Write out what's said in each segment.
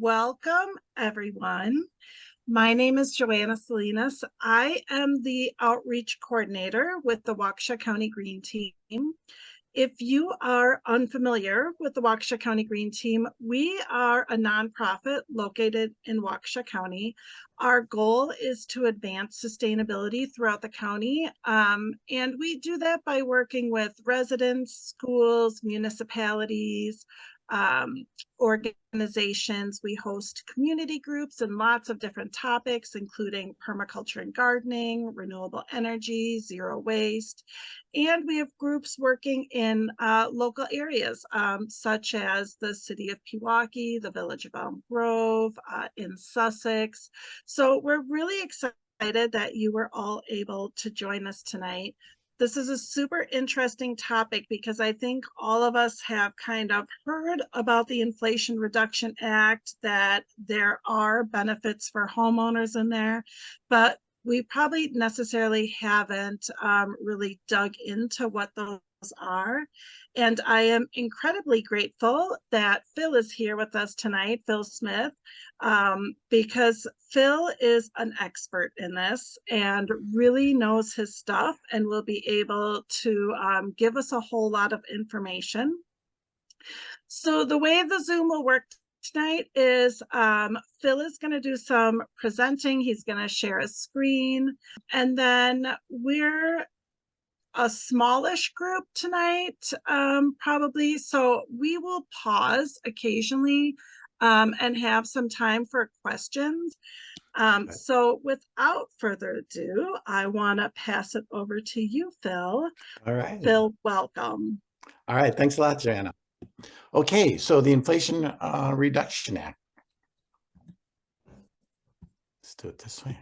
Welcome, everyone. My name is Joanna Salinas. I am the outreach coordinator with the Waukesha County Green Team. If you are unfamiliar with the Waukesha County Green Team, we are a nonprofit located in Waukesha County. Our goal is to advance sustainability throughout the county, and we do that by working with residents, schools, municipalities, organizations. We host community groups and lots of different topics, including permaculture and gardening, renewable energy, zero waste. And we have groups working in local areas, such as the city of Pewaukee, the village of Elm Grove, in Sussex. So we're really excited that you were all able to join us tonight. This is a super interesting topic because I think all of us have kind of heard about the Inflation Reduction Act, that there are benefits for homeowners in there, but we probably necessarily haven't really dug into what those are. And I am incredibly grateful that Phil is here with us tonight, Phil Smith, because Phil is an expert in this and really knows his stuff and will be able to give us a whole lot of information. So the way the Zoom will work tonight is Phil is going to do some presenting. He's going to share a screen, and then we're a smallish group tonight, probably. So we will pause occasionally and have some time for questions. So without further ado, I want to pass it over to you, Phil. All right. Phil, welcome. All right. Thanks a lot, Joanna. Okay, so the Inflation Reduction Act. Let's do it this way.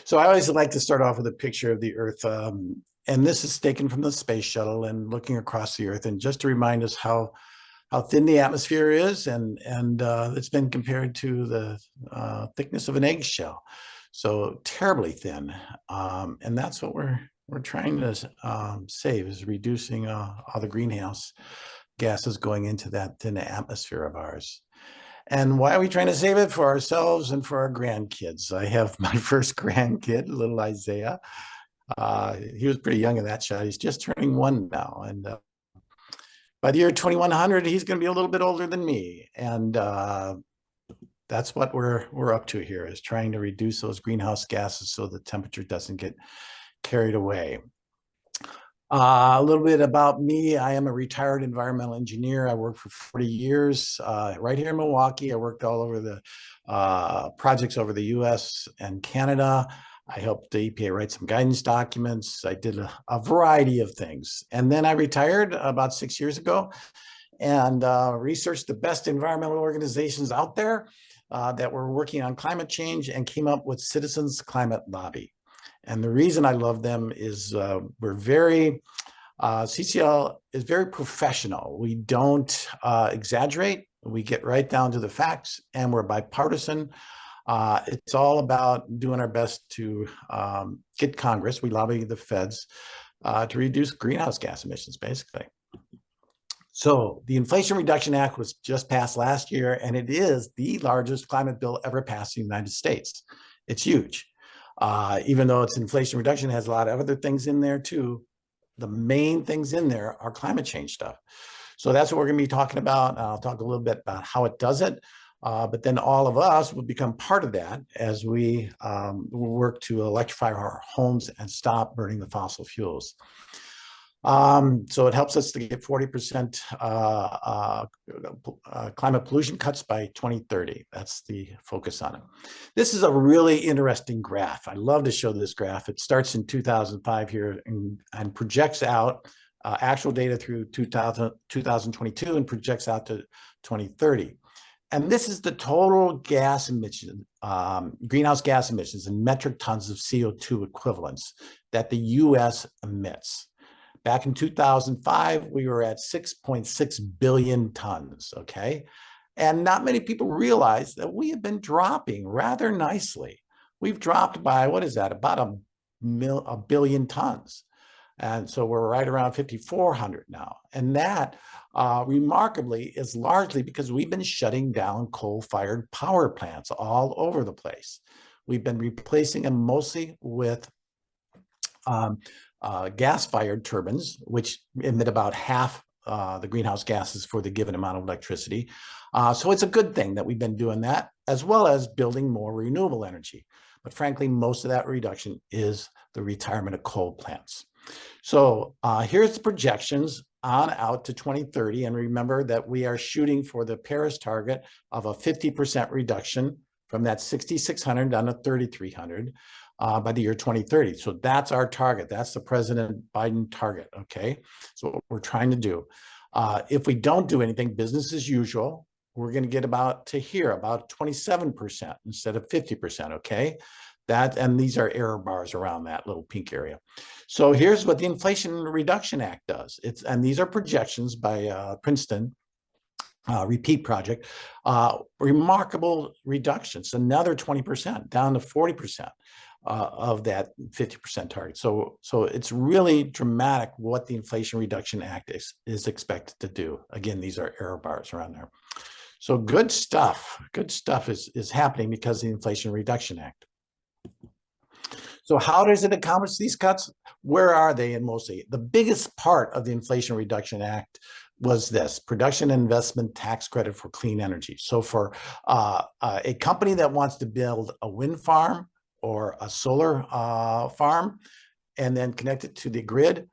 So I always like to start off with a picture of the Earth. And this is taken from the space shuttle and looking across the Earth. And just to remind us how thin the atmosphere is, and it's been compared to the thickness of an eggshell. So terribly thin. And that's what we're trying to save, is reducing all the greenhouse gases going into that thin atmosphere of ours. And why are we trying to save it? For ourselves and for our grandkids. I have my first grandkid, little Isaiah. He was pretty young in that shot. He's just turning 1 now. And by the year 2100, he's going to be a little bit older than me. And that's what we're up to here, is trying to reduce those greenhouse gases so the temperature doesn't get carried away. A little bit about me. I am a retired environmental engineer. I worked for 40 years right here in Milwaukee. I worked all over the projects over the US and Canada. I helped the EPA write some guidance documents. I did a variety of things. And then I retired about 6 years ago and researched the best environmental organizations out there that were working on climate change, and came up with Citizens Climate Lobby. And the reason I love them is CCL is very professional. We don't exaggerate. We get right down to the facts, and we're bipartisan. It's all about doing our best to get Congress. We lobby the feds to reduce greenhouse gas emissions, basically. So the Inflation Reduction Act was just passed last year, and it is the largest climate bill ever passed in the United States. It's huge. Even though it's inflation reduction, it has a lot of other things in there too. The main things in there are climate change stuff. So that's what we're going to be talking about. I'll talk a little bit about how it does it. But then all of us will become part of that as we work to electrify our homes and stop burning the fossil fuels. So it helps us to get 40% climate pollution cuts by 2030. That's the focus on it. This is a really interesting graph. I love to show this graph. It starts in 2005 here and projects out actual data through 2022 and projects out to 2030. And this is the total gas emission, greenhouse gas emissions in metric tons of CO2 equivalents that the US emits. Back in 2005, we were at 6.6 billion tons, okay? And not many people realize that we have been dropping rather nicely. We've dropped by, what is that, about a billion tons. And so we're right around 5,400 now. And that remarkably is largely because we've been shutting down coal-fired power plants all over the place. We've been replacing them mostly with gas-fired turbines, which emit about half the greenhouse gases for the given amount of electricity. So it's a good thing that we've been doing that, as well as building more renewable energy. But frankly, most of that reduction is the retirement of coal plants. So here's the projections on out to 2030. And remember that we are shooting for the Paris target of a 50% reduction from that 6,600 down to 3,300 by the year 2030. So that's our target. That's the President Biden target, okay? So what we're trying to do. If we don't do anything, business as usual, we're going to get about 27% instead of 50%, okay? And these are error bars around that little pink area. So here's what the Inflation Reduction Act does. And these are projections by Princeton Repeat Project. Remarkable reductions, another 20% down to 40% of that 50% target. So it's really dramatic what the Inflation Reduction Act is expected to do. Again, these are error bars around there. So good stuff is happening because of the Inflation Reduction Act. So how does it accomplish these cuts? Where are they? And mostly the biggest part of the Inflation Reduction Act was this production and investment tax credit for clean energy. So for a company that wants to build a wind farm or a solar farm and then connect it to the grid,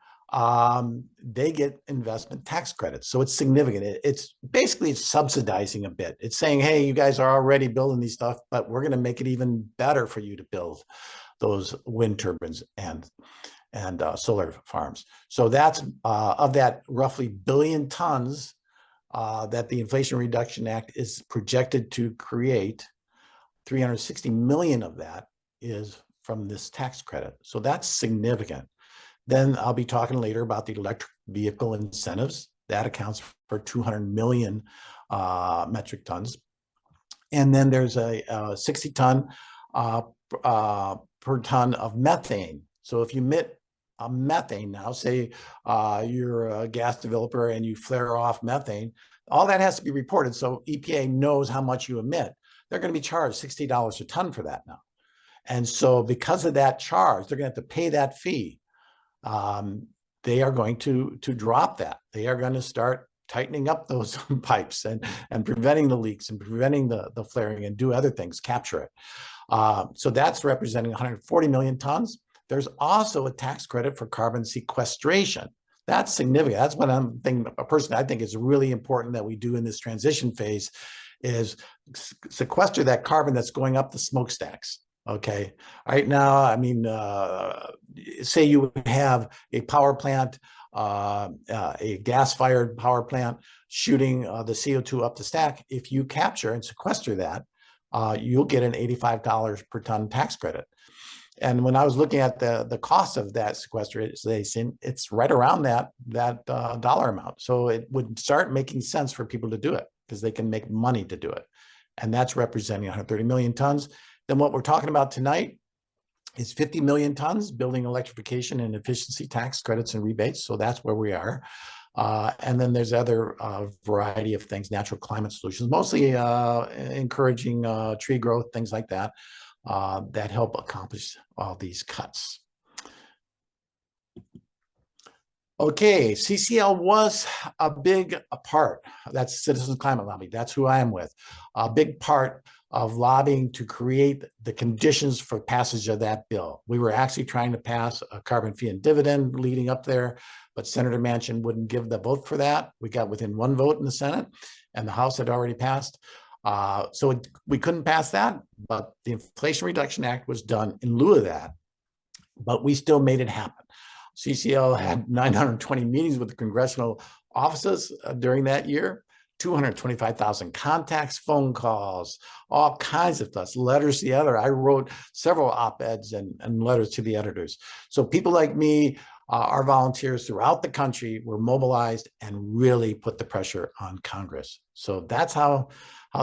they get investment tax credits. So it's significant. It's basically subsidizing a bit. It's saying, hey, you guys are already building these stuff, but we're going to make it even better for you to build those wind turbines and solar farms. So that's of that roughly billion tons that the Inflation Reduction Act is projected to create, 360 million of that is from this tax credit. So that's significant. Then I'll be talking later about the electric vehicle incentives. That accounts for 200 million metric tons. And then there's a 60 ton per ton of methane. So if you emit methane now, say you're a gas developer and you flare off methane, all that has to be reported. So EPA knows how much you emit. They're going to be charged $60 a ton for that now. And so because of that charge, they're going to have to pay that fee. They are going to drop that. They are going to start tightening up those pipes and preventing the leaks and preventing the flaring and do other things, capture it. So that's representing 140 million tons. There's also a tax credit for carbon sequestration. That's significant. That's what I'm thinking, a person I think is really important that we do in this transition phase is sequester that carbon that's going up the smokestacks. Okay. Right now, I mean, say you have a power plant, a gas-fired power plant shooting the CO2 up the stack. If you capture and sequester that, you'll get an $85 per ton tax credit. And when I was looking at the cost of that sequestration, it's right around that dollar amount. So it would start making sense for people to do it because they can make money to do it. And that's representing 130 million tons. Then what we're talking about tonight is 50 million tons building electrification and efficiency tax credits and rebates. So that's where we are. And then there's other variety of things, natural climate solutions, mostly encouraging tree growth, things like that, that help accomplish all these cuts. Okay, CCL was a big part. That's Citizens Climate Lobby. That's who I am with. A big part of lobbying to create the conditions for passage of that bill. We were actually trying to pass a carbon fee and dividend leading up there, but Senator Manchin wouldn't give the vote for that. We got within one vote in the Senate, and the House had already passed. So we couldn't pass that, but the Inflation Reduction Act was done in lieu of that, but we still made it happen. CCL had 920 meetings with the congressional offices during that year, 225,000 contacts, phone calls, all kinds of stuff, letters to the editor. I wrote several op-eds and letters to the editors. So people like me, our volunteers throughout the country were mobilized and really put the pressure on Congress. So that's how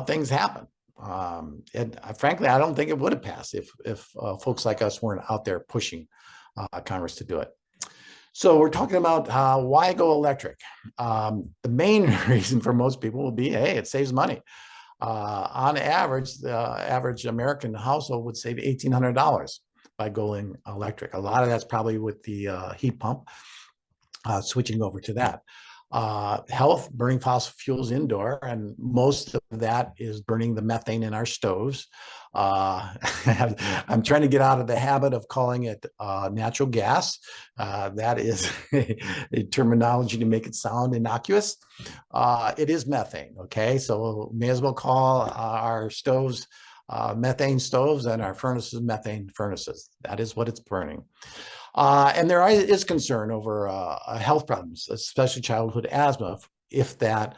things happen. And frankly, I don't think it would have passed if folks like us weren't out there pushing Congress to do it. So we're talking about why go electric. The main reason for most people will be, hey, it saves money. On average, the average American household would save $1,800 by going electric. A lot of that's probably with the heat pump, switching over to that. Health, burning fossil fuels indoor, and most of that is burning the methane in our stoves. I'm trying to get out of the habit of calling it natural gas. That is a terminology to make it sound innocuous. It is methane, okay? So may as well call our stoves methane stoves and our furnaces methane furnaces. That is what it's burning. And there is concern over health problems, especially childhood asthma, if that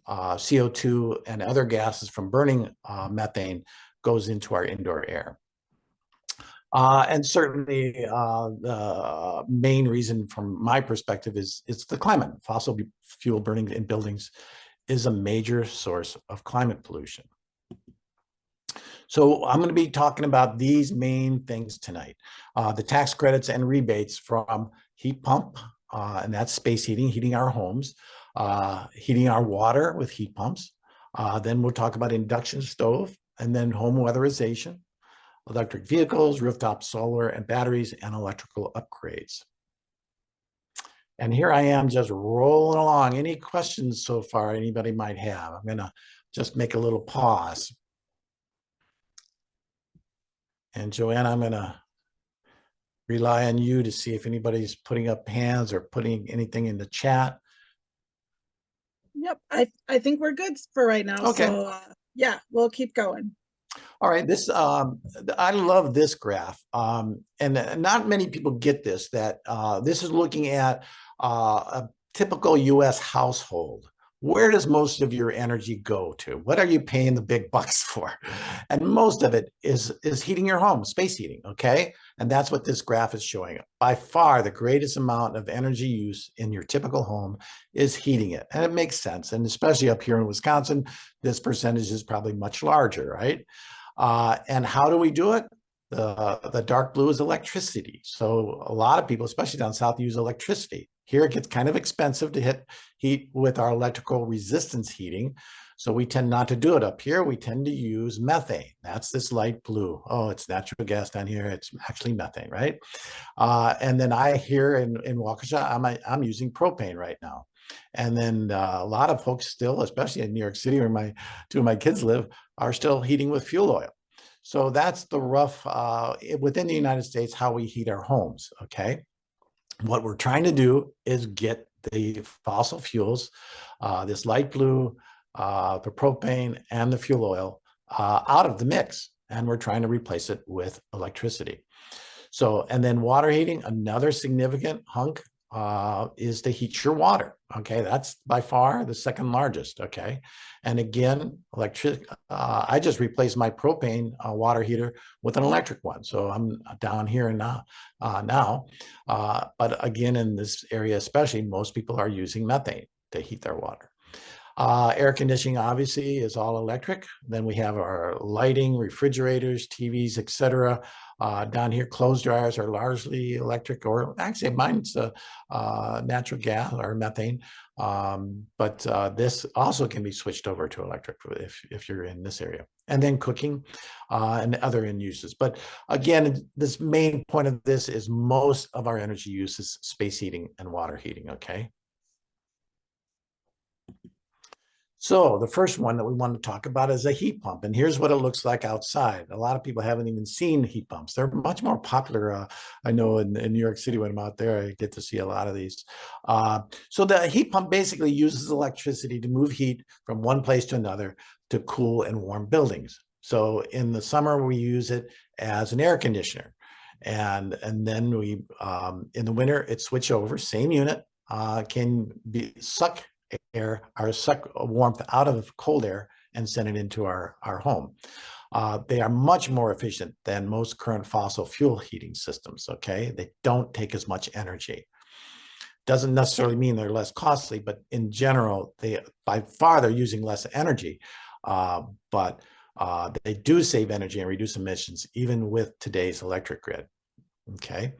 CO2 and other gases from burning methane goes into our indoor air. And certainly the main reason from my perspective is it's the climate. Fossil fuel burning in buildings is a major source of climate pollution. So I'm going to be talking about these main things tonight. The tax credits and rebates from heat pump, and that's space heating, heating our homes, heating our water with heat pumps. Then we'll talk about induction stove, and then home weatherization, electric vehicles, rooftop solar and batteries, and electrical upgrades. And here I am just rolling along. Any questions so far anybody might have? I'm going to just make a little pause. And Joanna, I'm going to rely on you to see if anybody's putting up hands or putting anything in the chat. Yep, I think we're good for right now. Okay. So yeah, we'll keep going. All right, this I love this graph, and not many people get this. That this is looking at a typical U.S. household. Where does most of your energy go to? What are you paying the big bucks for? And most of it is heating your home, space heating, okay? And that's what this graph is showing. By far, the greatest amount of energy use in your typical home is heating it. And it makes sense. And especially up here in Wisconsin, this percentage is probably much larger, right? And how do we do it? The dark blue is electricity. So a lot of people, especially down south, use electricity. Here it gets kind of expensive to heat with our electrical resistance heating. So we tend not to do it. Up here, we tend to use methane. That's this light blue. Oh, it's natural gas down here. It's actually methane, right? And then I here in Waukesha, I'm using propane right now. And then a lot of folks still, especially in New York City where two of my kids live, are still heating with fuel oil. So that's the rough, within the United States, how we heat our homes, okay? What we're trying to do is get the fossil fuels, this light blue, the propane, and the fuel oil out of the mix. And we're trying to replace it with electricity. So, and then water heating, another significant hunk is to heat your water. Okay, that's by far the second largest. Okay, and again, I just replaced my propane water heater with an electric one, so I'm down here now. But again, in this area, especially, most people are using methane to heat their water. Air conditioning obviously is all electric. Then we have our lighting, refrigerators, TVs, etc. Down here, clothes dryers are largely electric, or actually mine's natural gas or methane. But this also can be switched over to electric if you're in this area. And then cooking and other end uses. But again, this main point of this is most of our energy use is space heating and water heating, okay? So the first one that we want to talk about is a heat pump. And here's what it looks like outside. A lot of people haven't even seen heat pumps. They're much more popular. I know in New York City, when I'm out there, I get to see a lot of these. So the heat pump basically uses electricity to move heat from one place to another to cool and warm buildings. So in the summer, we use it as an air conditioner. And then we, in the winter, it switch over, same unit, can suck air or suck warmth out of cold air and send it into our home. They are much more efficient than most current fossil fuel heating systems, okay? They don't take as much energy. Doesn't necessarily mean they're less costly, but in general, by far they're using less energy, but they do save energy and reduce emissions even with today's electric grid, okay?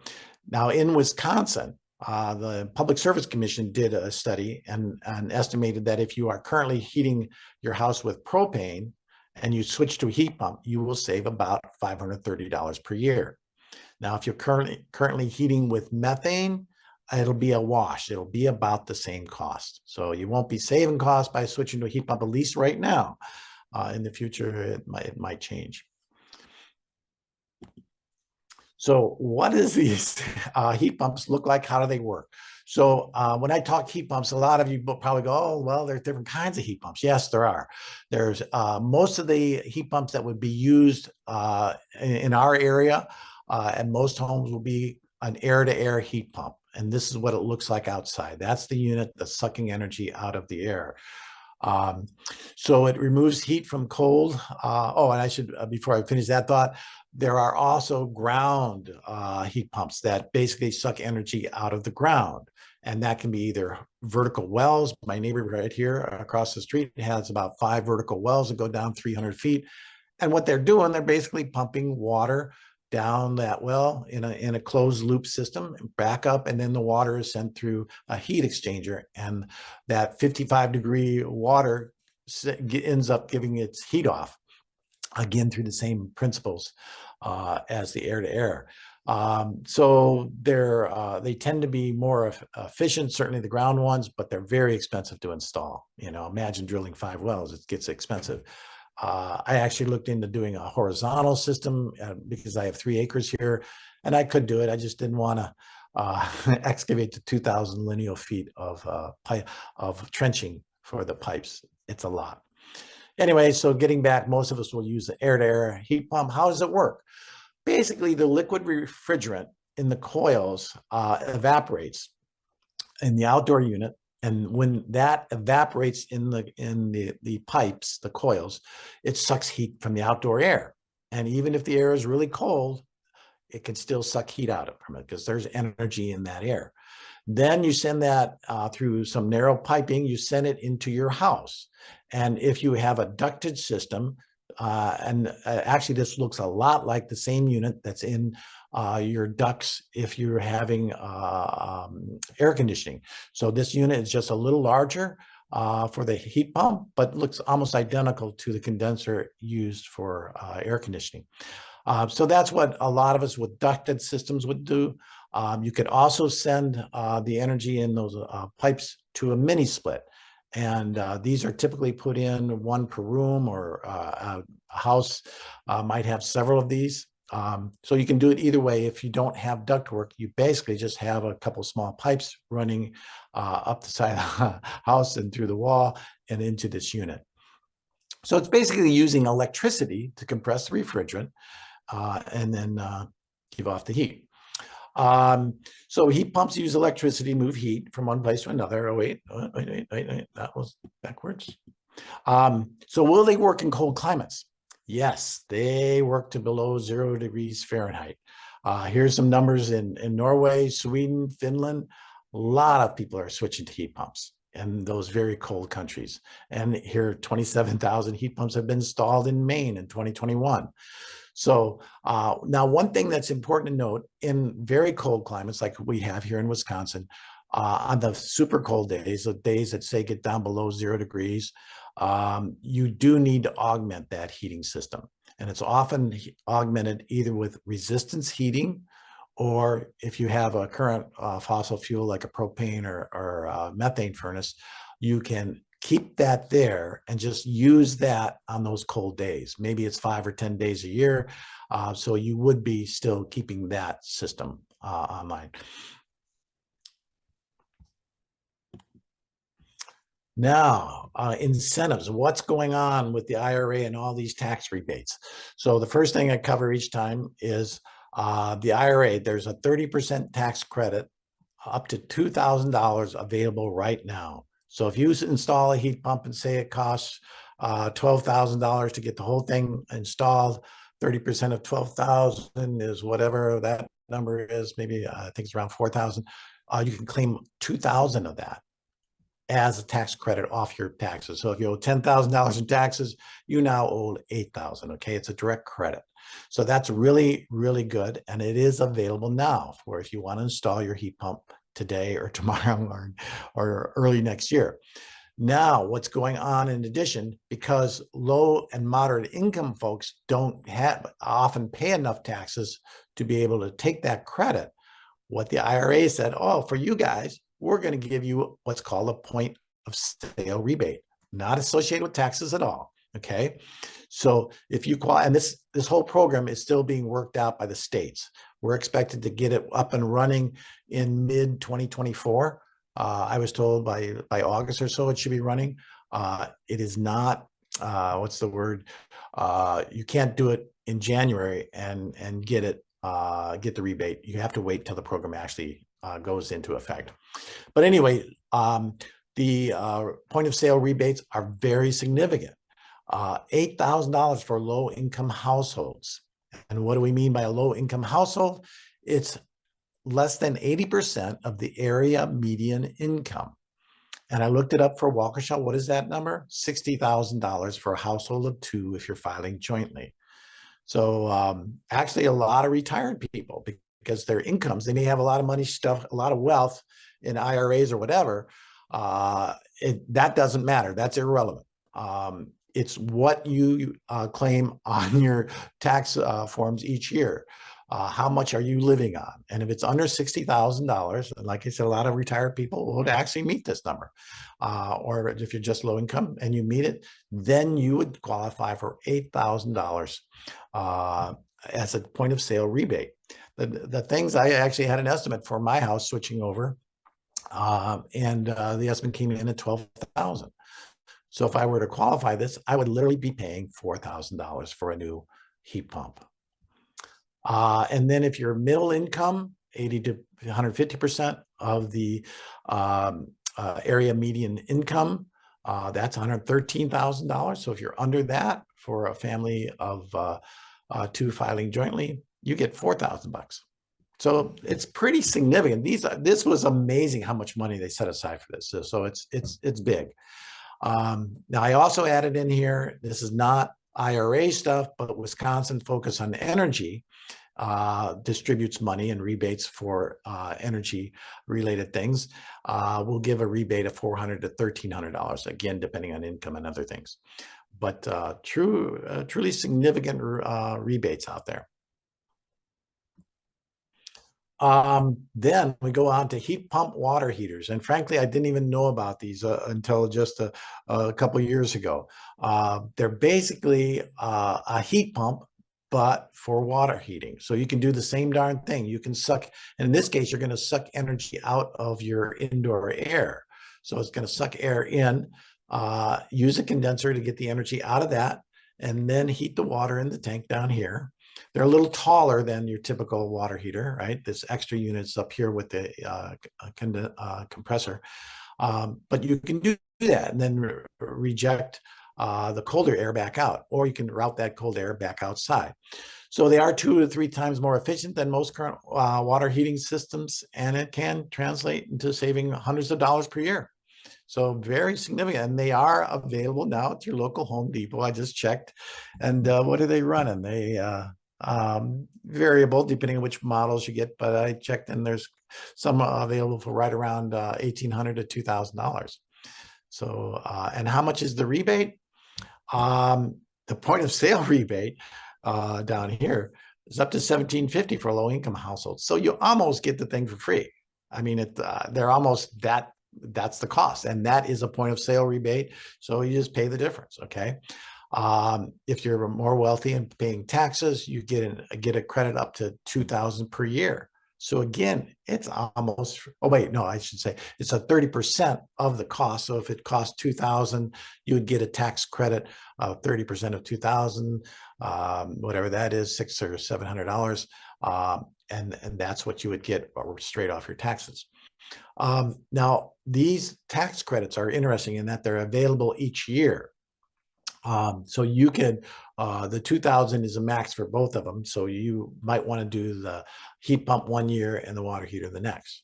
Now in Wisconsin, the Public Service Commission did a study and estimated that if you are currently heating your house with propane and you switch to a heat pump, you will save about $530 per year. Now, if you're currently heating with methane, it'll be a wash. It'll be about the same cost. So you won't be saving costs by switching to a heat pump, at least right now. In the future, it might change. So what does these heat pumps look like? How do they work? So when I talk heat pumps, a lot of you probably go, oh, well, there's different kinds of heat pumps. Yes, there are. There's most of the heat pumps that would be used in our area and most homes will be an air-to-air heat pump. And this is what it looks like outside. That's the unit that's sucking energy out of the air. So it removes heat from cold. Oh, and I should, before I finish that thought, there are also ground heat pumps that basically suck energy out of the ground. And that can be either vertical wells. My neighbor right here across the street has about 5 vertical wells that go down 300 feet. And what they're doing, they're basically pumping water down that well in a closed loop system, back up, and then the water is sent through a heat exchanger. And that 55-degree water ends up giving its heat off, again, through the same principles as the air-to-air. So they tend to be more efficient, certainly the ground ones, but they're very expensive to install. You know, imagine drilling 5 wells, it gets expensive. I actually looked into doing a horizontal system because I have 3 acres here, and I could do it. I just didn't want to excavate the 2,000 lineal feet of trenching for the pipes. It's a lot. Anyway, so getting back, most of us will use the air-to-air heat pump. How does it work? Basically, the liquid refrigerant in the coils evaporates in the outdoor unit. And when that evaporates in the pipes, the coils, it sucks heat from the outdoor air. And even if the air is really cold, it can still suck heat out from it because there's energy in that air. Then you send that through some narrow piping, you send it into your house. And if you have a ducted system, actually this looks a lot like the same unit that's in your ducts if you're having air conditioning. So this unit is just a little larger for the heat pump, but looks almost identical to the condenser used for air conditioning. So that's what a lot of us with ducted systems would do. You could also send the energy in those pipes to a mini split. And these are typically put in 1 per room, or a house might have several of these. So you can do it either way. If you don't have ductwork, you basically just have a couple small pipes running up the side of the house and through the wall and into this unit. So it's basically using electricity to compress the refrigerant and then give off the heat. So heat pumps use electricity to move heat from one place to another. Oh, wait, that was backwards. So will they work in cold climates? Yes, they work to below 0 degrees Fahrenheit. Here's some numbers in Norway, Sweden, Finland. A lot of people are switching to heat pumps in those very cold countries. And here, 27,000 heat pumps have been installed in Maine in 2021. So now one thing that's important to note, in very cold climates like we have here in Wisconsin, on the super cold days, the days that say get down below 0 degrees, you do need to augment that heating system. And it's often augmented either with resistance heating, or if you have a current fossil fuel like a propane or methane furnace, you can keep that there and just use that on those cold days. Maybe it's 5 or 10 days a year. So you would be still keeping that system online. Now, incentives, what's going on with the IRA and all these tax rebates? So the first thing I cover each time is the IRA. There's a 30% tax credit up to $2,000 available right now. So if you install a heat pump and say it costs $12,000 to get the whole thing installed, 30% of 12,000 is whatever that number is, maybe I think it's around 4,000. You can claim 2,000 of that as a tax credit off your taxes. So if you owe $10,000 in taxes, you now owe $8,000. Okay, it's a direct credit. So that's really, really good, and it is available now for if you want to install your heat pump today or tomorrow or early next year. Now, what's going on in addition, because low and moderate income folks don't often pay enough taxes to be able to take that credit, what the IRA said, oh, for you guys, we're going to give you what's called a point of sale rebate, not associated with taxes at all. Okay. So if you qualify, and this whole program is still being worked out by the states. We're expected to get it up and running in mid 2024. I was told by August or so it should be running. It is not, what's the word? You can't do it in January and get the rebate. You have to wait till the program actually goes into effect. But anyway, the point of sale rebates are very significant. $8,000 for low income households. And what do we mean by a low income household? It's less than 80% of the area median income. And I looked it up for Waukesha. What is that number? $60,000 for a household of two if you're filing jointly. So actually a lot of retired people, because their incomes, they may have a lot of money stuff, a lot of wealth in IRAs or whatever. That doesn't matter. That's irrelevant. It's what you claim on your tax forms each year. How much are you living on? And if it's under $60,000, and like I said, a lot of retired people would actually meet this number. Or if you're just low income and you meet it, then you would qualify for $8,000 as a point of sale rebate. The things, I actually had an estimate for my house switching over, and the estimate came in at $12,000. So if I were to qualify this, I would literally be paying $4,000 for a new heat pump. And then if you're middle income, 80 to 150% of the area median income, that's $113,000. So if you're under that for a family of two filing jointly, you get $4,000. So it's pretty significant. This was amazing how much money they set aside for this. So it's big. Now I also added in here, this is not IRA stuff, but Wisconsin Focus on Energy distributes money and rebates for energy related things. We'll give a rebate of $400 to $1,300, again, depending on income and other things. But truly significant rebates out there. Then we go on to heat pump water heaters. And frankly, I didn't even know about these until just a couple of years ago. They're basically a heat pump, but for water heating. So you can do the same darn thing. You can suck, and in this case, you're going to suck energy out of your indoor air. So it's going to suck air in, use a condenser to get the energy out of that, and then heat the water in the tank down here. They're a little taller than your typical water heater, right? This extra unit's up here with the compressor. But you can do that and then reject the colder air back out, or you can route that cold air back outside. So they are 2 to 3 times more efficient than most current water heating systems, and it can translate into saving hundreds of dollars per year. So very significant, and they are available now at your local Home Depot. I just checked, and what are they running? They variable depending on which models you get, but I checked and there's some available for right around $1,800 to $2,000. So, and how much is the rebate? The point of sale rebate down here is up to $1,750 for a low income household. So you almost get the thing for free. I mean, they're almost that's the cost, and that is a point of sale rebate. So you just pay the difference. Okay. If you're more wealthy and paying taxes, you get a credit up to $2,000 per year. So again, it's almost, oh wait, no, I should say it's a 30% of the cost. So if it costs $2,000, you would get a tax credit of 30% of $2,000, whatever that is, $600 or $700. And that's what you would get straight off your taxes. Now, these tax credits are interesting in that they're available each year. So you can, the 2,000 is a max for both of them. So you might want to do the heat pump one year and the water heater the next.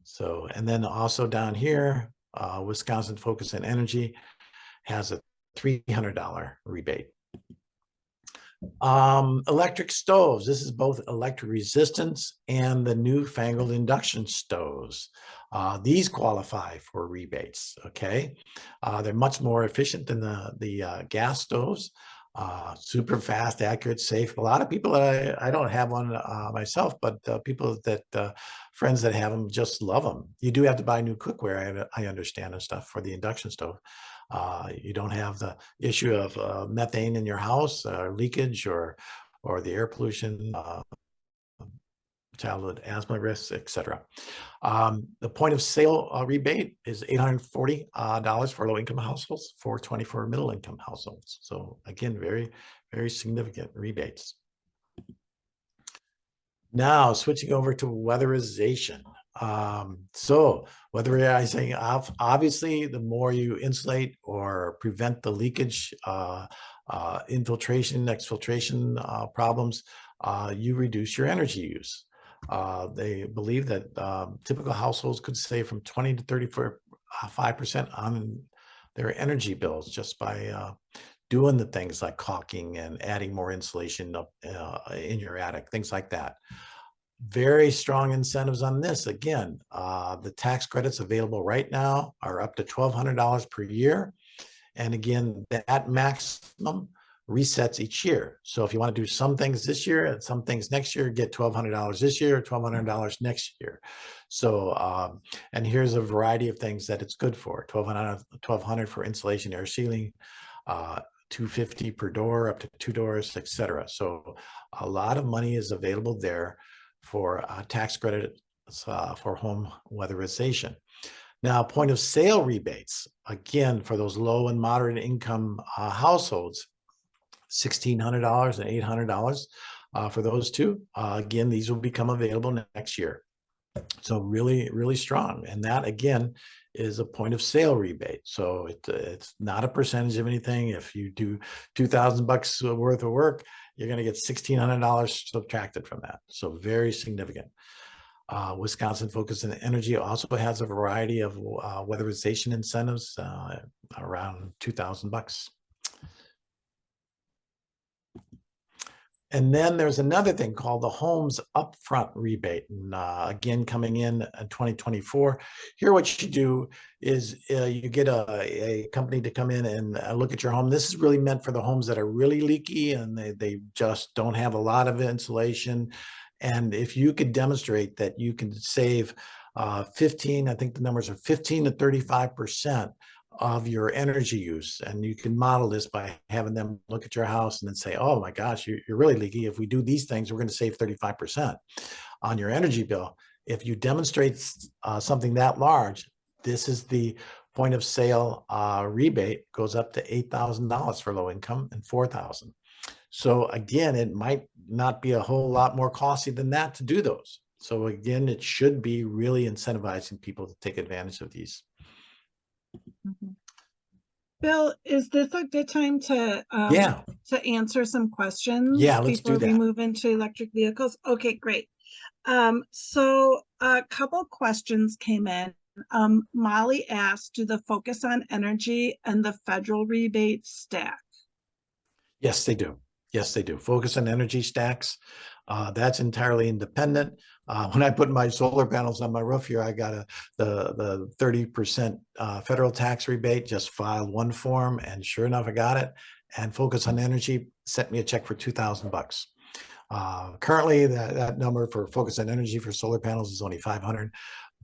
So, and then also down here, Wisconsin Focus on Energy has a $300 rebate. Electric stoves. This is both electric resistance and the newfangled induction stoves. These qualify for rebates. Okay, they're much more efficient than the gas stoves. Super fast, accurate, safe. A lot of people, I don't have one myself, but people that friends that have them just love them. You do have to buy new cookware, I understand, and stuff for the induction stove. You don't have the issue of methane in your house, leakage, or the air pollution, childhood asthma risks, etc. The point of sale rebate is $840 for low income households, $420 for middle income households. So again, very, very significant rebates. Now switching over to weatherization. So weatherizing, obviously, the more you insulate or prevent the leakage, infiltration, exfiltration problems, you reduce your energy use. They believe that typical households could save from 20 to 35% on their energy bills just by doing the things like caulking and adding more insulation up in your attic, things like that. Very strong incentives on this. Again, the tax credits available right now are up to $1,200 per year. And again, that maximum resets each year. So if you want to do some things this year and some things next year, get $1,200 this year, $1,200 next year. So, and here's a variety of things that it's good for. $1,200 for insulation, air sealing, $250 per door, up to 2 doors, etc. So a lot of money is available there for tax credit for home weatherization. Now, point of sale rebates, again, for those low and moderate income households, $1,600 and $800 for those two. Again, these will become available next year. So really, really strong. And that, again, is a point of sale rebate. So it's not a percentage of anything. If you do $2,000 worth of work, you're going to get $1,600 subtracted from that. So very significant. Wisconsin Focus on Energy also has a variety of weatherization incentives around $2,000. And then there's another thing called the Homes Upfront Rebate. And again, coming in 2024. Here, what you do is you get a company to come in and look at your home. This is really meant for the homes that are really leaky and they just don't have a lot of insulation. And if you could demonstrate that you can save 15, I think the numbers are 15 to 35% of your energy use. And you can model this by having them look at your house and then say, oh my gosh, you're really leaky. If we do these things, we're going to save 35% on your energy bill. If you demonstrate something that large, this is the point of sale rebate, goes up to $8,000 for low income and $4,000. So again, it might not be a whole lot more costly than that to do those. So again, it should be really incentivizing people to take advantage of these. Mm-hmm. Bill, is this a good time to answer some questions before we move into electric vehicles? Okay, great. So a couple questions came in. Molly asked, do the Focus on Energy and the federal rebates stack? Yes, they do. Yes, they do. Focus on Energy stacks. That's entirely independent. When I put my solar panels on my roof here, I got the 30% federal tax rebate, just filed one form, and sure enough, I got it. And Focus on Energy sent me a check for $2,000. Currently, that number for Focus on Energy for solar panels is only $500,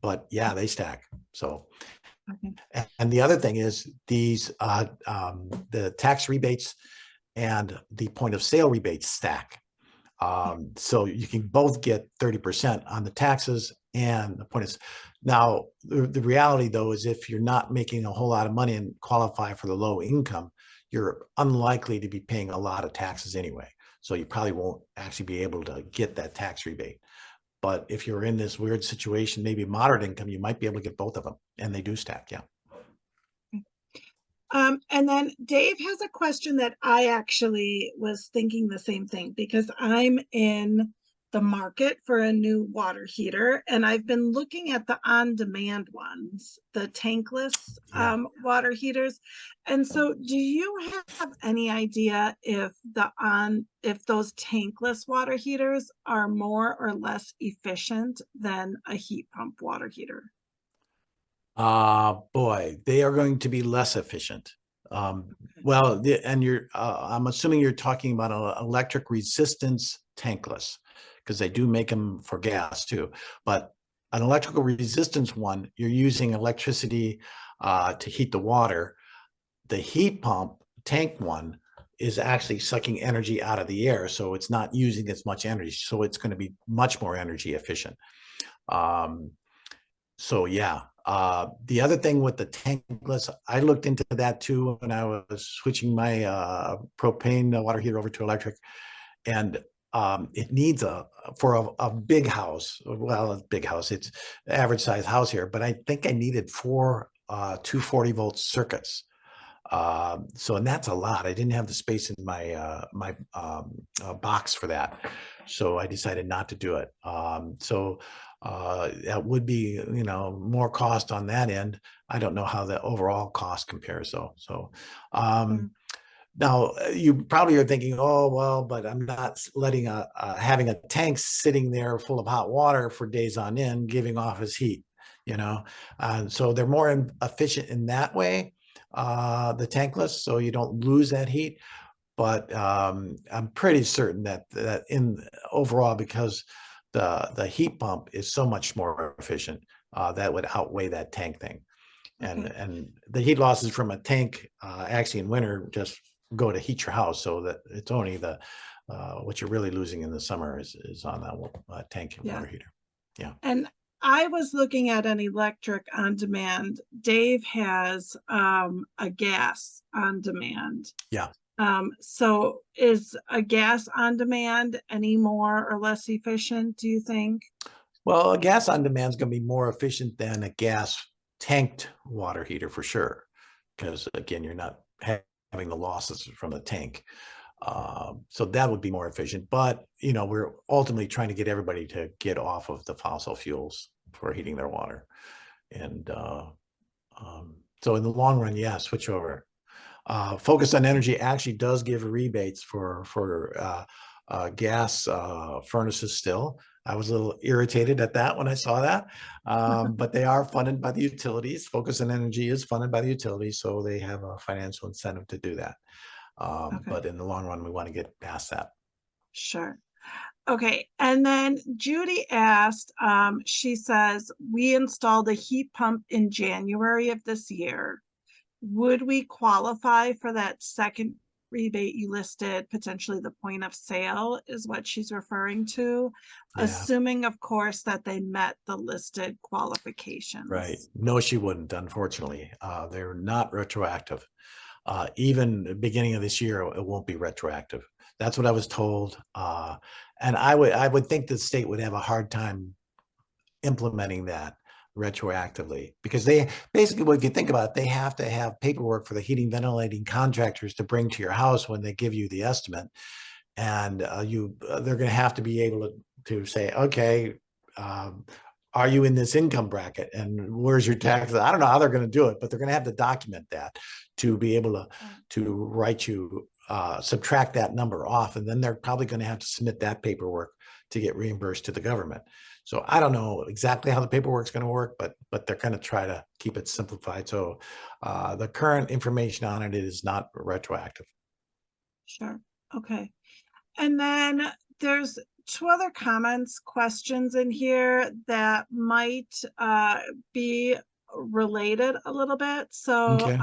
but yeah, they stack. So, okay. And the other thing is these the tax rebates and the point of sale rebates stack. So you can both get 30% on the taxes and the point is, now the reality though is if you're not making a whole lot of money and qualify for the low income, you're unlikely to be paying a lot of taxes anyway. So you probably won't actually be able to get that tax rebate. But if you're in this weird situation, maybe moderate income, you might be able to get both of them, and they do stack, yeah. And then Dave has a question that I actually was thinking the same thing, because I'm in the market for a new water heater, and I've been looking at the on-demand ones, the tankless Yeah. water heaters. And so, do you have any idea if those tankless water heaters are more or less efficient than a heat pump water heater? Boy, they are going to be less efficient. Um, Okay. well, I'm assuming you're talking about an electric resistance tankless, because they do make them for gas too. But an electrical resistance one, you're using electricity to heat the water. The heat pump tank one is actually sucking energy out of the air, so it's not using as much energy. So it's going to be much more energy efficient. Um, so yeah, the other thing with the tankless, I looked into that too when I was switching my propane water heater over to electric, and it needs for a big house. Well, a big house, it's average size house here, but I think I needed four 240-volt circuits. So, and that's a lot. I didn't have the space in my box for that, so I decided not to do it. That would be, more cost on that end. I don't know how the overall cost compares though. So, Mm. um, now you probably are thinking, oh well, but I'm not letting having a tank sitting there full of hot water for days on end, giving off his heat. You know, so they're more efficient in that way, the tankless, so you don't lose that heat. But I'm pretty certain that in overall, because the heat pump is so much more efficient, that would outweigh that tank thing. And Okay. and the heat losses from a tank, actually in winter, just go to heat your house, so that it's only the what you're really losing in the summer is on that tank Yeah. water heater. Yeah. And I was looking at an electric on demand. Dave has a gas on demand. Yeah. So is a gas on demand any more or less efficient, do you think? Well, a gas on demand is going to be more efficient than a gas tanked water heater for sure, because again, you're not having the losses from the tank. So that would be more efficient. But we're ultimately trying to get everybody to get off of the fossil fuels for heating their water, and so in the long run, yeah, switch over. Focus on Energy actually does give rebates for gas furnaces still. I was a little irritated at that when I saw that, but they are funded by the utilities. Focus on Energy is funded by the utilities, so they have a financial incentive to do that. Okay, But in the long run, we want to get past that. sure. Okay, and then Judy asked, she says, we installed a heat pump in January of this year. Would we qualify for that second rebate you listed? Potentially the point of sale is what she's referring to, Yeah, assuming, of course, that they met the listed right. qualifications. No, she wouldn't, unfortunately. They're not retroactive. Even the beginning of this year, it won't be retroactive. That's what I was told. And I would think the state would have a hard time implementing that retroactively, because they basically, well, if you think about it, they have to have paperwork for the heating ventilating contractors to bring to your house when they give you the estimate. And they're going to have to be able to say, okay, um, are you in this income bracket, and where's your taxes? I don't know how they're going to do it, but they're going to have to document that to be able to write you, subtract that number off, and then they're probably going to have to submit that paperwork to get reimbursed to the government. So I don't know exactly how the paperwork's going to work, but they're going to try to keep it simplified. So the current information on it is not retroactive. Sure. Okay. And then there's two other comments, questions in here that might be related a little bit. So, Okay.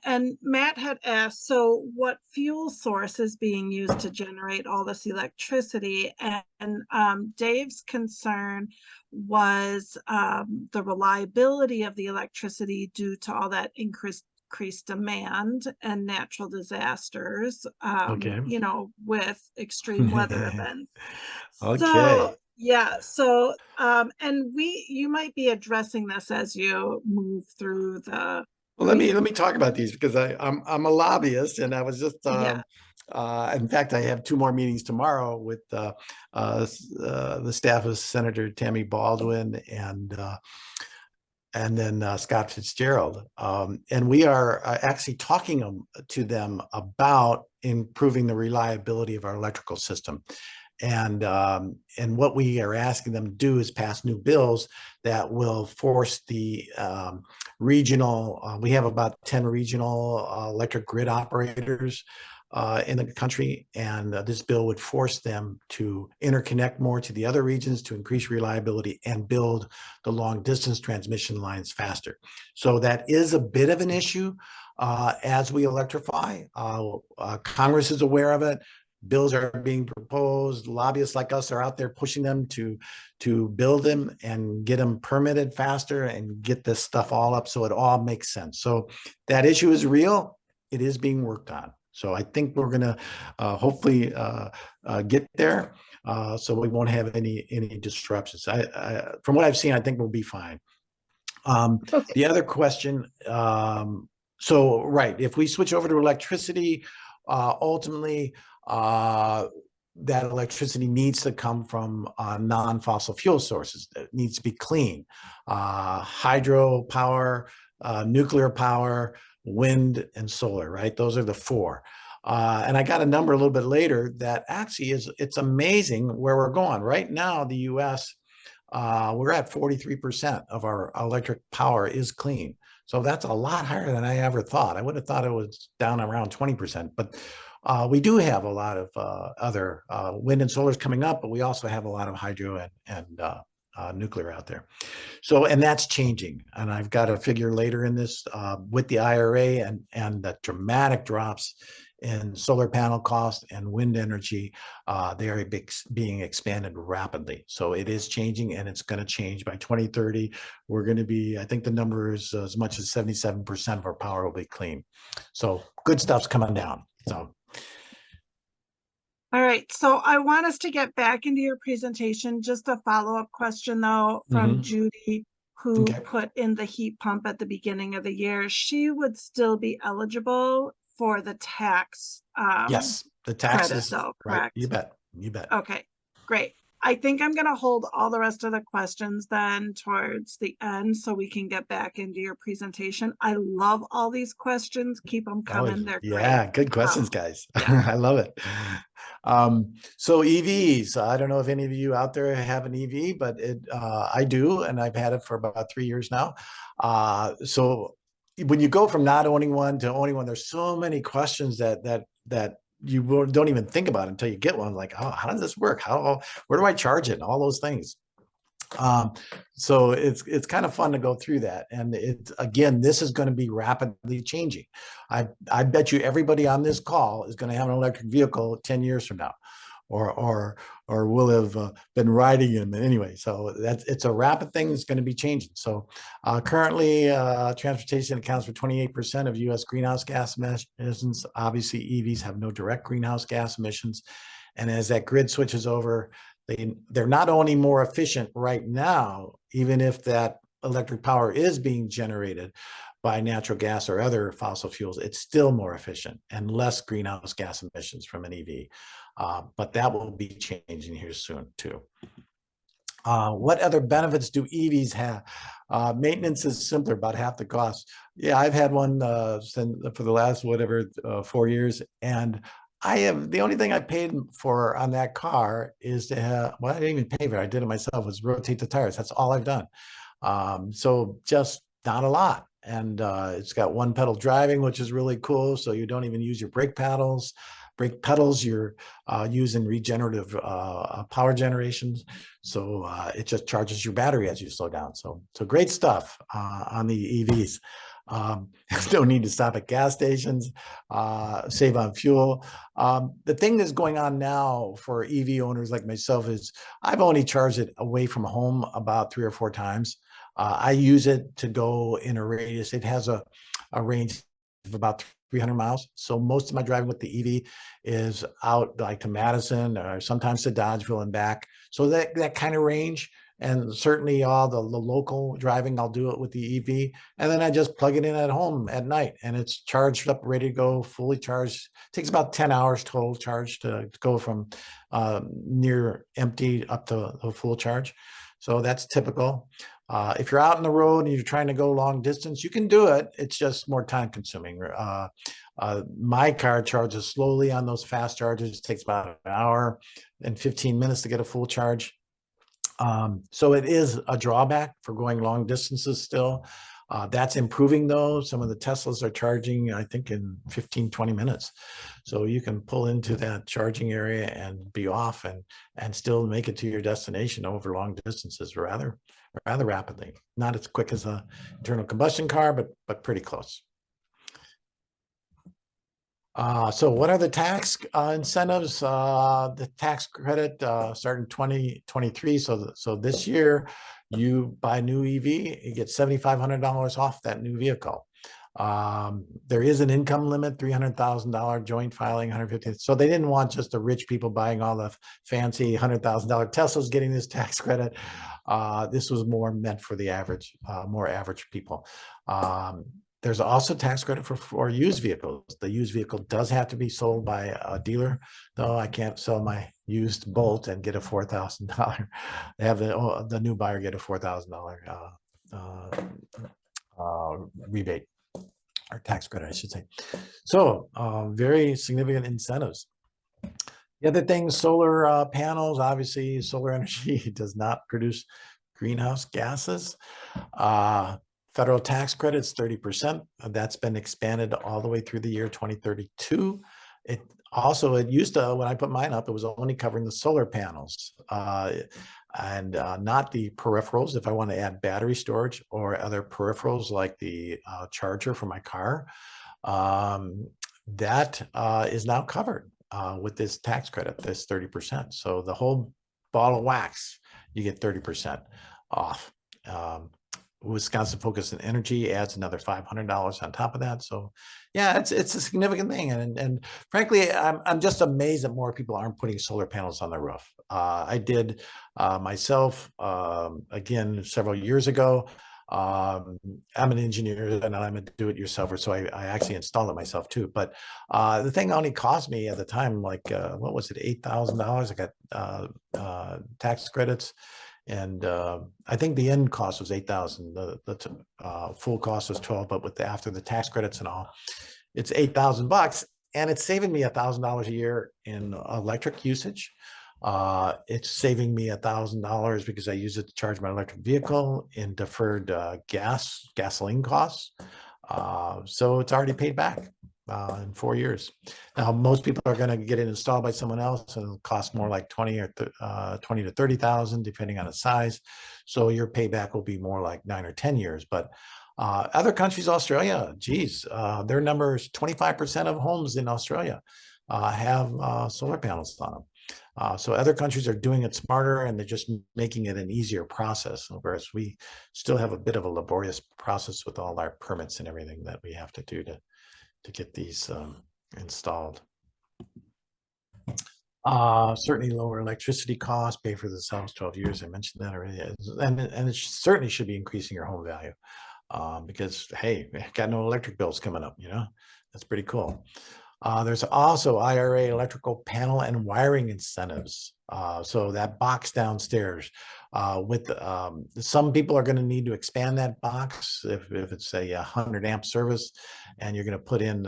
and Matt had asked, so what fuel source is being used to generate all this electricity? And Dave's concern was the reliability of the electricity due to all that increased demand and natural disasters, Okay. with extreme weather events. So Okay. yeah, and you might be addressing this as you move through the Well, let me talk about these because I'm a lobbyist, and I was just Yeah. in fact, I have two more meetings tomorrow with the staff of Senator Tammy Baldwin and then Scott Fitzgerald. And we are actually talking to them about improving the reliability of our electrical system. And what we are asking them to do is pass new bills that will force the regional, we have about 10 regional electric grid operators in the country, and this bill would force them to interconnect more to the other regions to increase reliability and build the long distance transmission lines faster. So that is a bit of an issue as we electrify. Congress is aware of it. Bills are being proposed. Lobbyists like us are out there pushing them to build them and get them permitted faster and get this stuff all up so it all makes sense. So that issue is real. It is being worked on. So I think we're going to hopefully get there, so we won't have any disruptions. From what I've seen, I think we'll be fine. Okay. The other question, so right, if we switch over to electricity, ultimately that electricity needs to come from non-fossil fuel sources. It needs to be clean. Hydro power, nuclear power, wind, and solar, right? Those are the four. And I got a number a little bit later that actually it's amazing where we're going. Right now, the US, we're at 43% of our electric power is clean. So that's a lot higher than I ever thought. I would have thought it was down around 20%, but we do have a lot of other wind and solars coming up, but we also have a lot of hydro and nuclear out there. So, and that's changing. And I've got a figure later in this with the IRA and the dramatic drops in solar panel cost and wind energy. They are being expanded rapidly. So it is changing, and it's going to change by 2030. We're going to be, I think the number is as much as 77% of our power will be clean. So good stuff's coming down. So. All right, so I want us to get back into your presentation. Just a follow-up question, though, from Judy, who put in the heat pump at the beginning of the year. She would still be eligible for the tax yes, the credit, taxes, though, right? correct? You bet. You bet. Okay, great. I think I'm going to hold all the rest of the questions then towards the end so we can get back into your presentation. I love all these questions. Keep them coming. They're yeah, great. good questions, guys. Yeah. I love it. So EVs, I don't know if any of you out there have an EV, but I do, and I've had it for about 3 years now. So when you go from not owning one to owning one, there's so many questions that you don't even think about until you get one. Like, oh, how does this work? Where do I charge it? And all those things. So it's kind of fun to go through that. And again, this is going to be rapidly changing. I bet you everybody on this call is going to have an electric vehicle 10 years from now, or will have been riding in them anyway. So it's a rapid thing that's going to be changing. So currently, transportation accounts for 28% of U.S. greenhouse gas emissions. Obviously, EVs have no direct greenhouse gas emissions. And as that grid switches over, they're not only more efficient right now, even if that electric power is being generated by natural gas or other fossil fuels, it's still more efficient and less greenhouse gas emissions from an EV. But that will be changing here soon too. What other benefits do EVs have? Maintenance is simpler, about half the cost. Yeah, I've had one for the last 4 years, and the only thing I paid for on that car is to have, well, I didn't even pay for it. I did it myself, was rotate the tires. That's all I've done. So just not a lot. And it's got one pedal driving, which is really cool. So you don't even use your brake pedals. You're using regenerative power generations. So it just charges your battery as you slow down. So great stuff on the EVs. No need to stop at gas stations, save on fuel. The thing that's going on now for EV owners like myself is I've only charged it away from home about 3 or 4 times. I use it to go in a radius. It has a range of about 300 miles. So most of my driving with the EV is out like to Madison or sometimes to Dodgeville and back. So that kind of range And certainly all the local driving, I'll do it with the EV. And then I just plug it in at home at night and it's charged up, ready to go, fully charged. It takes about 10 hours total charge to go from near empty up to the full charge. So that's typical. If you're out on the road and you're trying to go long distance, you can do it. It's just more time consuming. My car charges slowly on those fast chargers. It takes about an hour and 15 minutes to get a full charge. So it is a drawback for going long distances still. That's improving though. Some of the Teslas are charging, I think, in 15, 20 minutes. So you can pull into that charging area and be off and still make it to your destination over long distances rather rapidly. Not as quick as an internal combustion car, but pretty close. So what are the tax incentives? The tax credit starting 2023. So this year, you buy new EV, you get $7,500 off that new vehicle. There is an income limit, $300,000 joint filing, 150. So they didn't want just the rich people buying all the fancy $100,000 Teslas getting this tax credit. This was more meant for the average, more average people. There's also tax credit for used vehicles. The used vehicle does have to be sold by a dealer, though I can't sell my used Bolt and get a $4,000. They have the new buyer get a $4,000 rebate or tax credit, I should say. So very significant incentives. The other thing, solar panels, obviously solar energy does not produce greenhouse gases. Federal tax credits, 30%. That's been expanded all the way through the year 2032. It used to, when I put mine up, it was only covering the solar panels and not the peripherals. If I want to add battery storage or other peripherals like the charger for my car, that is now covered with this tax credit, this 30%. So the whole ball of wax, you get 30% off. Wisconsin Focus on Energy adds another $500 on top of that. So yeah, it's a significant thing. And frankly, I'm just amazed that more people aren't putting solar panels on their roof. I did myself, again, several years ago. I'm an engineer and I'm a do-it-yourselfer, so I actually installed it myself too. But the thing only cost me at the time, like, what was it, $8,000? I got tax credits. And I think the end cost was $8,000. The full cost was $12,000, but with after the tax credits and all, it's $8,000, and it's saving me $1,000 a year in electric usage. It's saving me $1,000 because I use it to charge my electric vehicle in deferred gasoline costs. So it's already paid back in 4 years. Now, most people are going to get it installed by someone else, and it'll cost more like 20 to 30,000, depending on the size. So your payback will be more like 9 or 10 years. But other countries, Australia, geez, their numbers, 25% of homes in Australia have solar panels on them. So other countries are doing it smarter, and they're just making it an easier process, whereas we still have a bit of a laborious process with all our permits and everything that we have to do to get these installed. Certainly lower electricity costs, pay for themselves 12 years. I mentioned that already. And it certainly should be increasing your home value because, hey, got no electric bills coming up, you know, that's pretty cool. There's also IRA electrical panel and wiring incentives. So that box downstairs, with some people are going to need to expand that box if it's a 100 amp service and you're going to put in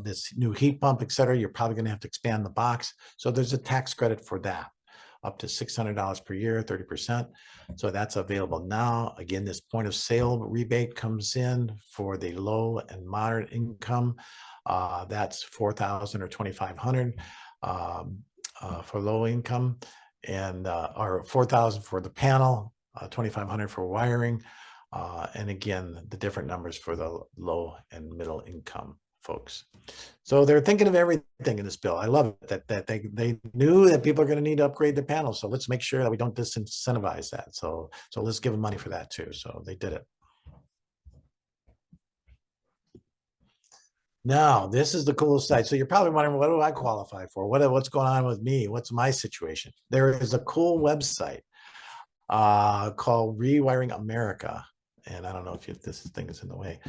this new heat pump, etc. You're probably going to have to expand the box. So there's a tax credit for that, up to $600 per year, 30%. So that's available now. Again, this point of sale rebate comes in for the low and moderate income. That's $4,000 or $2,500 for low income, and or $4,000 for the panel, $2,500 for wiring, and again the different numbers for the low and middle income folks. So they're thinking of everything in this bill. I love it that they knew that people are going to need to upgrade their panels. So let's make sure that we don't disincentivize that. So let's give them money for that too. So they did it. Now, this is the coolest side. So you're probably wondering, what do I qualify for? What's going on with me? What's my situation? There is a cool website called Rewiring America. And I don't know if this thing is in the way.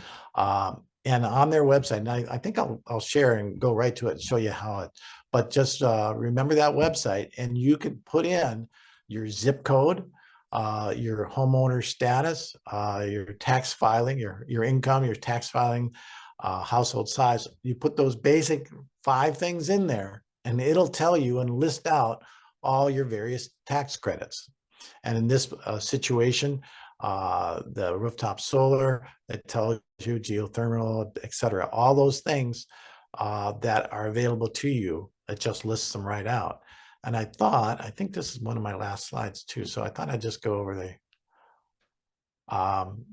And on their website, and I think I'll share and go right to it and show you how it, but just remember that website, and you could put in your zip code, your homeowner status, your tax filing, your income, your tax filing, household size. You put those basic 5 things in there, and it'll tell you and list out all your various tax credits. And in this situation, the rooftop solar, it tells you geothermal, et cetera, all those things that are available to you. It just lists them right out. And I think this is one of my last slides too. So I thought I'd just go over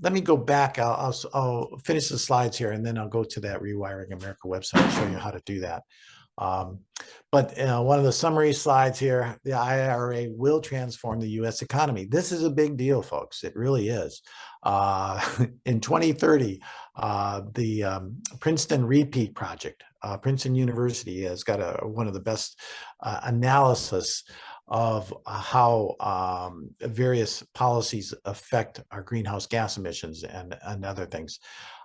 let me go back. I'll finish the slides here, and then I'll go to that Rewiring America website and show you how to do that. But one of the summary slides here, the IRA will transform the U.S. economy. This is a big deal, folks. It really is. In 2030, the Princeton Repeat Project, Princeton University has got one of the best analysis of how various policies affect our greenhouse gas emissions and other things.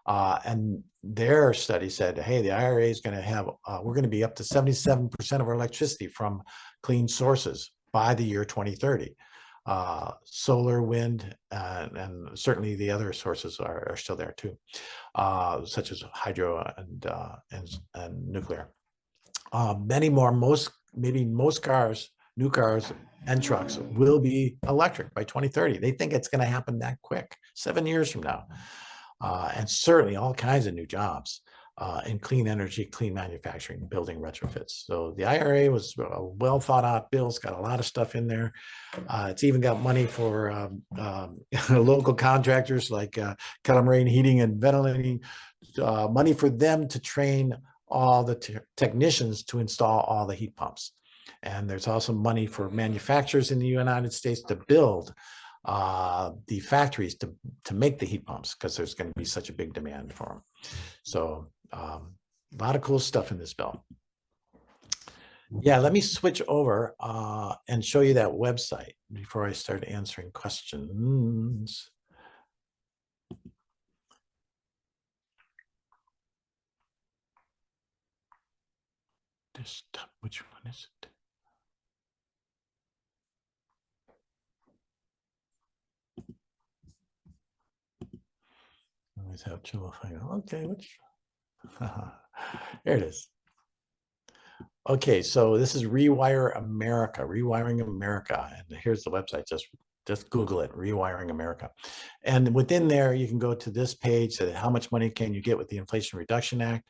And their study said, hey, the IRA is going to have, we're going to be up to 77% of our electricity from clean sources by the year 2030. Solar, wind, and certainly the other sources are still there too, such as hydro and nuclear. Many more, maybe most cars, new cars and trucks will be electric by 2030. They think it's going to happen that quick, 7 years from now. And certainly all kinds of new jobs in clean energy, clean manufacturing, building retrofits. So the IRA was a well thought out bill. It's got a lot of stuff in there. It's even got money for local contractors like Marine Heating and Ventilating, money for them to train all the technicians to install all the heat pumps. And there's also money for manufacturers in the United States to build the factories to make the heat pumps, because there's going to be such a big demand for them. So a lot of cool stuff in this bill. Yeah, let me switch over and show you that website before I start answering questions. Which one is it? Always have trouble finding. Okay, which? There it is. Okay, so this is Rewire America, Rewiring America, and here's the website. Just Google it, Rewiring America, and within there you can go to this page. How much money can you get with the Inflation Reduction Act?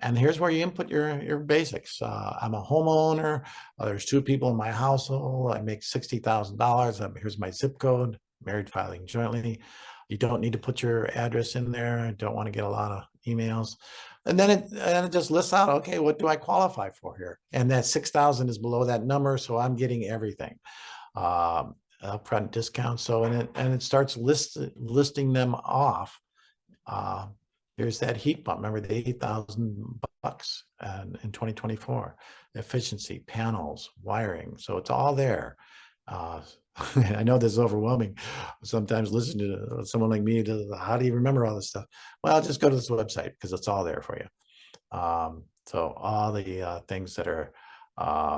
And here's where you input your basics. I'm a homeowner. There's 2 people in my household. I make $60,000. Here's my zip code. Married, filing jointly. You don't need to put your address in there. I don't want to get a lot of emails. And then it just lists out, okay, what do I qualify for here? And that 6,000 is below that number, so I'm getting everything. Upfront discount. So and it starts listing them off. Here's that heat pump. Remember the $8,000 in 2024. Efficiency, panels, wiring. So it's all there. I know this is overwhelming. Sometimes listening to someone like me, how do you remember all this stuff? Well, just go to this website because it's all there for you. So all the things that are,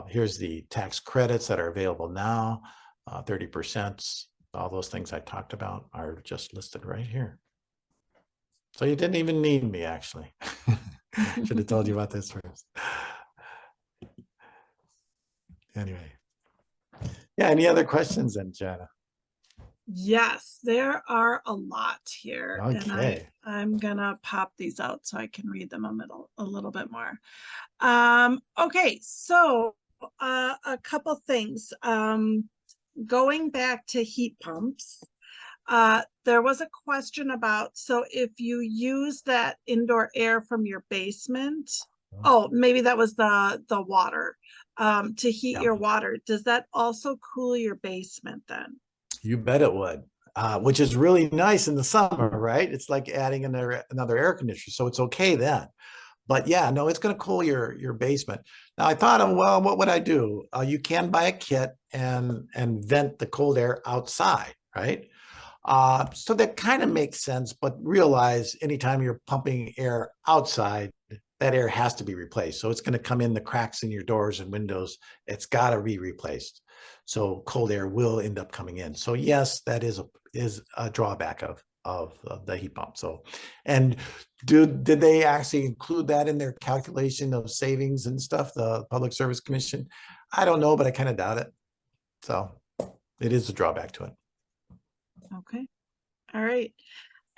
here's the tax credits that are available now, 30%. All those things I talked about are just listed right here. So you didn't even need me, actually. Should have told you about this first. Anyway. Yeah, any other questions then, Jana? Yes, there are a lot here. Okay. And I'm gonna pop these out so I can read them a little bit more. Okay, so a couple things. Going back to heat pumps, there was a question about, so if you use that indoor air from your basement, maybe that was the water, to heat your water, does that also cool your basement then? You bet it would, which is really nice in the summer, right? It's like adding another air conditioner, so it's okay then. But yeah, no, it's going to cool your basement. Now I thought, well, what would I do? You can buy a kit and vent the cold air outside. right? So that kind of makes sense, but realize anytime you're pumping air outside, that air has to be replaced. So it's going to come in the cracks in your doors and windows. It's got to be replaced. So cold air will end up coming in. So yes, that is a drawback of the heat pump. So, and did they actually include that in their calculation of savings and stuff, the Public Service Commission? I don't know, but I kind of doubt it. So it is a drawback to it. Okay. All right.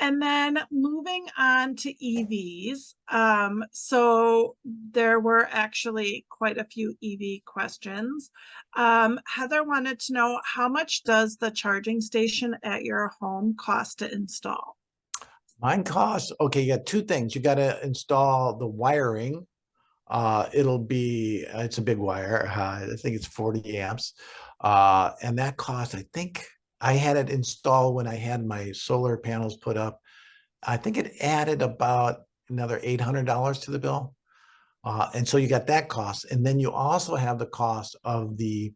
And then moving on to EVs. So there were actually quite a few EV questions. Heather wanted to know, how much does the charging station at your home cost to install? Mine costs, okay, you got two things. You got to install the wiring. It's a big wire. I think it's 40 amps. And that cost, I think I had it installed when I had my solar panels put up. I think it added about another $800 to the bill. And so you got that cost, and then you also have the cost of the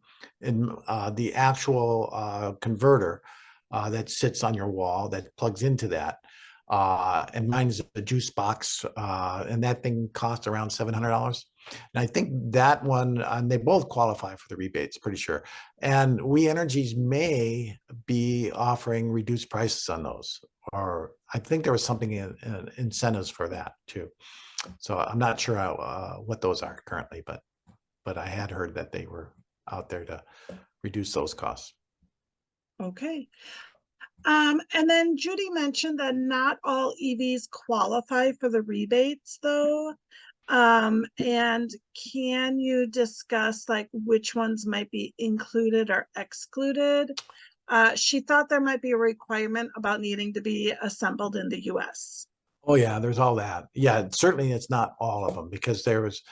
actual converter that sits on your wall that plugs into that. And mine's a juice box, and that thing costs around $700. And I think that one, and they both qualify for the rebates, pretty sure. And We Energies may be offering reduced prices on those, or I think there was something in incentives for that too. So I'm not sure what those are currently, but I had heard that they were out there to reduce those costs. Okay. And then Judy mentioned that not all EVs qualify for the rebates, though. And can you discuss like which ones might be included or excluded? She thought there might be a requirement about needing to be assembled in the US. Oh yeah, there's all that. Yeah, certainly it's not all of them, because there was,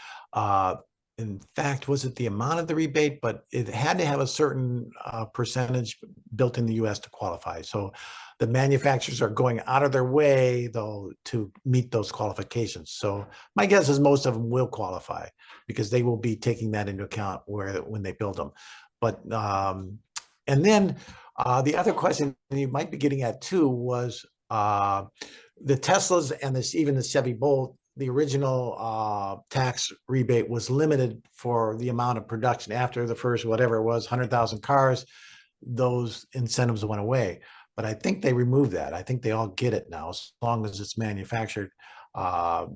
in fact, was it the amount of the rebate, but it had to have a certain percentage built in the US to qualify. So the manufacturers are going out of their way though to meet those qualifications. So my guess is most of them will qualify because they will be taking that into account when they build them. But and then the other question you might be getting at too was the Teslas and even the Chevy Bolt. The original tax rebate was limited for the amount of production. After the first, whatever it was, 100,000 cars, those incentives went away. But I think they removed that. I think they all get it now, as long as it's manufactured. Though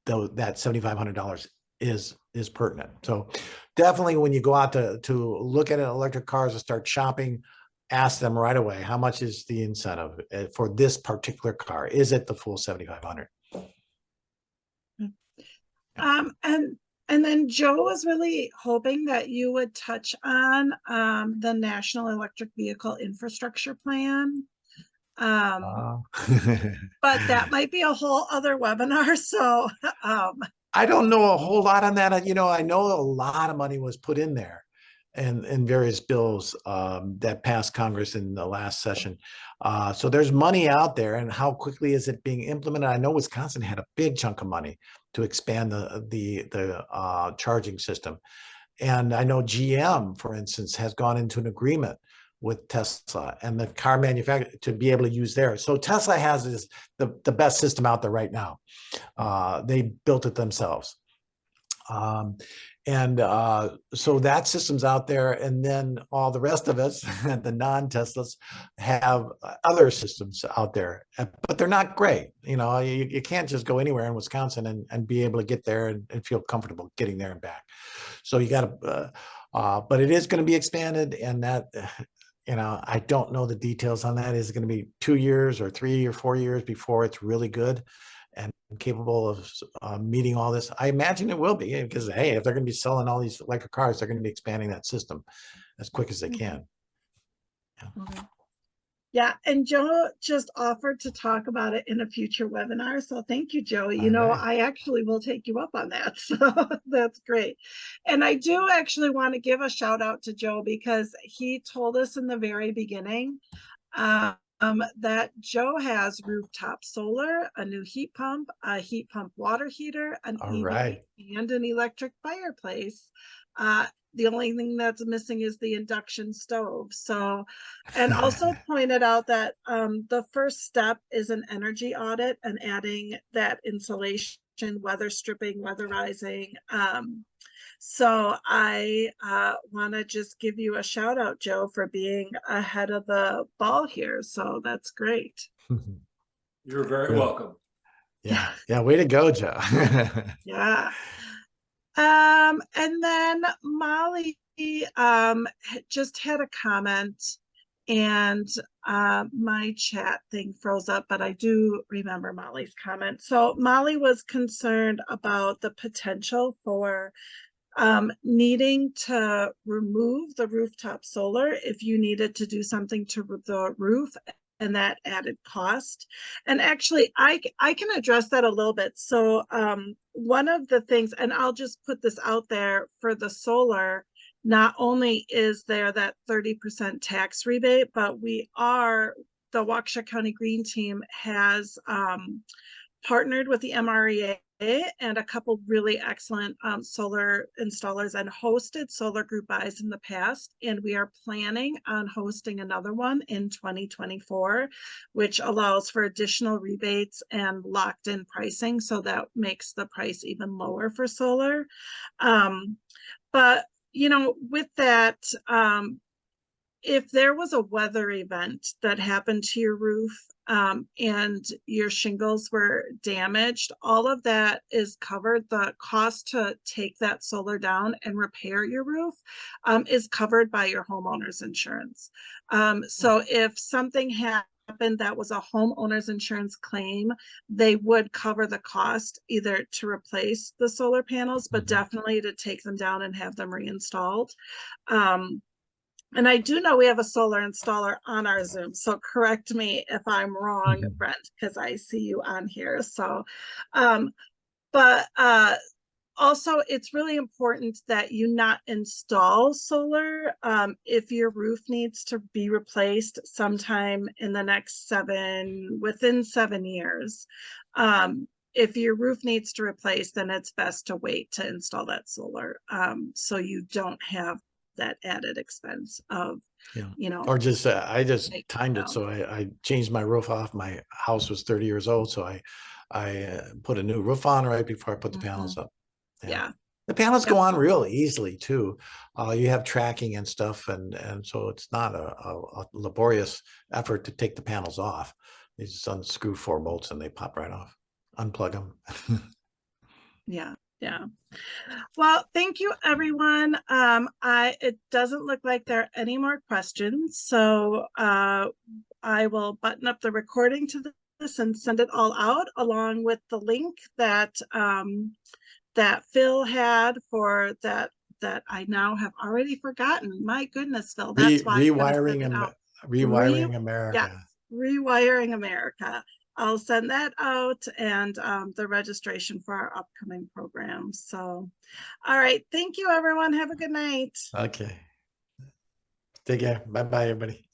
that $7,500 is pertinent. So definitely, when you go out to look at electric cars and start shopping, ask them right away, how much is the incentive for this particular car? Is it the full 7,500? And then Joe was really hoping that you would touch on the National Electric Vehicle Infrastructure Plan. But that might be a whole other webinar. So I don't know a whole lot on that. I know a lot of money was put in there and various bills that passed Congress in the last session. So there's money out there, and how quickly is it being implemented? I know Wisconsin had a big chunk of money to expand the charging system. And I know GM, for instance, has gone into an agreement with Tesla and the car manufacturer to be able to use theirs. So Tesla has the best system out there right now. They built it themselves. So that system's out there, and then all the rest of us, the non-Teslas, have other systems out there, but they're not great. You can't just go anywhere in Wisconsin and be able to get there and feel comfortable getting there and back. So you got to, but it is going to be expanded, and that, I don't know the details on that. Is it going to be 2 years or 3 or 4 years before it's really good and capable of meeting all this? I imagine it will be, because hey, if they're going to be selling all these electric cars, they're going to be expanding that system as quick as they can. Yeah. Okay. Yeah, and Joe just offered to talk about it in a future webinar. So thank you, Joe. I actually will take you up on that. So that's great. And I do actually want to give a shout out to Joe, because he told us in the very beginning that Joe has rooftop solar, a new heat pump, a heat pump water heater, an All EV, right. and an electric fireplace. The only thing that's missing is the induction stove. So, and also pointed out that the first step is an energy audit and adding that insulation, weather stripping, weatherizing. So I want to just give you a shout out, Joe, for being ahead of the ball here. So that's great. You're very Good. welcome. Yeah. Yeah. Way to go, Joe. Yeah. And then Molly just had a comment, and my chat thing froze up, but I do remember Molly's comment. So Molly was concerned about the potential for needing to remove the rooftop solar if you needed to do something to the roof and that added cost. And actually, I can address that a little bit. So one of the things, and I'll just put this out there for the solar, not only is there that 30% tax rebate, but the Waukesha County Green Team has partnered with the MREA and a couple really excellent solar installers and hosted solar group buys in the past. And we are planning on hosting another one in 2024, which allows for additional rebates and locked in pricing. So that makes the price even lower for solar. But, you know, with that, if there was a weather event that happened to your roof and your shingles were damaged, all of that is covered. The cost to take that solar down and repair your roof is covered by your homeowner's insurance. So if something happened that was a homeowner's insurance claim, they would cover the cost either to replace the solar panels, but definitely to take them down and have them reinstalled. And I do know we have a solar installer on our Zoom, so correct me if I'm wrong, Brent, because I see you on here. So, but also it's really important that you not install solar if your roof needs to be replaced sometime in the next within 7 years. If your roof needs to replace, then it's best to wait to install that solar so you don't have that added expense of, you know, or just I just timed it. down. So I changed my roof off. My house was 30 years old. So I put a new roof on right before I put the panels up. Yeah. The panels go on real easily too. You have tracking and stuff. And so it's not a laborious effort to take the panels off. You just unscrew 4 bolts and they pop right off. Unplug them. Yeah. Yeah. Well, thank you, everyone. It doesn't look like there are any more questions, so I will button up the recording to this and send it all out along with the link that that Phil had for that I now have already forgotten. My goodness, Phil, that's why I'm going to send it out. Rewiring America. Yes, Rewiring America. I'll send that out and the registration for our upcoming programs. So, all right. Thank you, everyone. Have a good night. Okay. Take care. Bye-bye, everybody.